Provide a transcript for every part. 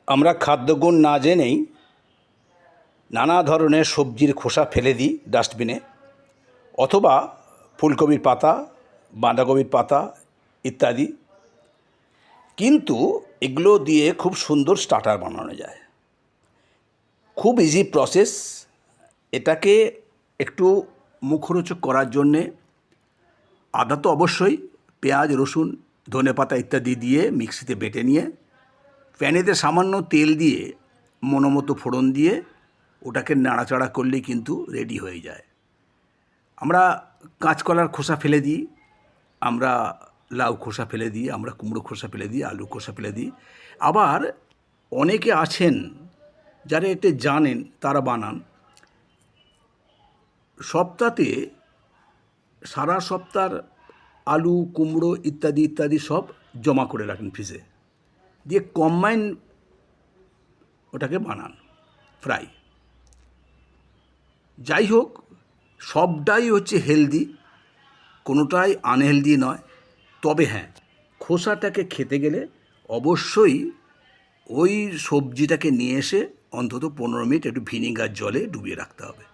আমরা খাদ্যগুণ না জেনেই নানা ধরনের সবজির খোসা ফেলে দিই ডাস্টবিনে, অথবা ফুলকপির পাতা, বাঁধাকপির পাতা ইত্যাদি। কিন্তু এগুলো দিয়ে খুব সুন্দর স্টার্টার বানানো যায়। খুব ইজি প্রসেস। এটাকে একটু মুখরোচক করার জন্যে আদা তো অবশ্যই, পেঁয়াজ, রসুন, ধনেপাতা ইত্যাদি দিয়ে মিক্সিতে বেটে নিয়ে প্যানেতে সামান্য তেল দিয়ে মনোমতো ফোড়ন দিয়ে ওটাকে নাড়াচাড়া করলেই কিন্তু রেডি হয়ে যায়। আমরা কাঁচকলার খোসা ফেলে দিই, আমরা লাউ খোসা ফেলে দিই, আমরা কুমড়ো খোসা ফেলে দিই, আলু খোসা ফেলে দিই। আবার অনেকে আছেন যারা এতে জানেন, তারা বানান সপ্তাহে, সারা সপ্তাহ আলু, কুমড়ো ইত্যাদি ইত্যাদি সব জমা করে রাখেন ফ্রিজে, দিয়ে কম্বাইন ওটাকে বানান ফ্রাই। যাই হোক, সবটাই হচ্ছে হেলদি, কোনোটাই আনহেলদি নয়। তবে হ্যাঁ, খোসাটাকে খেতে গেলে অবশ্যই ওই সবজিটাকে নিয়ে এসে অন্তত 15 মিনিট একটু ভিনিগার জলে ডুবিয়ে রাখতে হবে।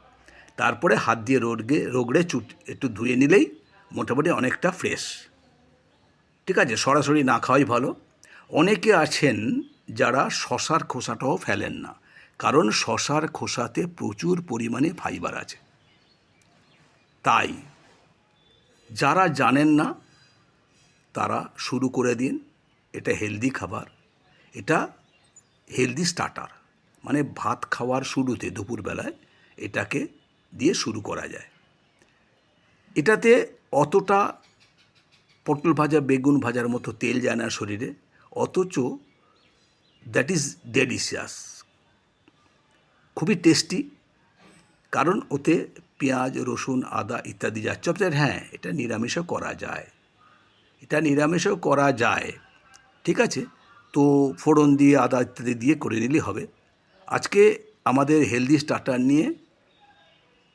তারপরে হাত দিয়ে রগড়ে একটু ধুয়ে নিলেই মোটামুটি অনেকটা ফ্রেশ। ঠিক আছে, সরাসরি না খাওয়াই ভালো। অনেকে আছেন যারা শশার খোসাটাও ফেলেন না, কারণ শশার খোসাতে প্রচুর পরিমাণে ফাইবার আছে। তাই যারা জানেন না তারা শুরু করে দিন। এটা হেলদি খাবার, এটা হেলদি স্টার্টার, মানে ভাত খাওয়ার শুরুতে দুপুরবেলায় এটাকে দিয়ে শুরু করা যায়। এটাতে অতটা পটল ভাজা, বেগুন ভাজার মতো তেল যায় না শরীরে, অথচ দ্যাট ইজ ডেলিশিয়াস, খুবই টেস্টি। কারণ ওতে পেঁয়াজ, রসুন, আদা ইত্যাদি যাচ্ছে। হ্যাঁ, এটা নিরামিষও করা যায়, এটা নিরামিষও করা যায়। ঠিক আছে, তো ফোড়ন দিয়ে আদা ইত্যাদি দিয়ে করে নিলেই হবে। আজকে আমাদের হেলদি স্টার্টার নিয়ে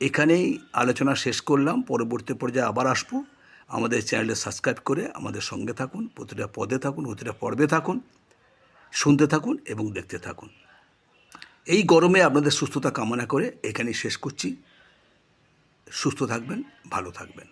এখানেই আলোচনা শেষ করলাম। পরবর্তী পর্যায়ে আবার আসবো। আমাদের চ্যানেলে সাবস্ক্রাইব করে আমাদের সঙ্গে থাকুন, প্রতিটা পদে থাকুন, প্রতিটা পর্বে থাকুন, শুনতে থাকুন এবং দেখতে থাকুন। এই গরমে আপনাদের সুস্থতা কামনা করে এখানেই শেষ করছি। সুস্থ থাকবেন, ভালো থাকবেন।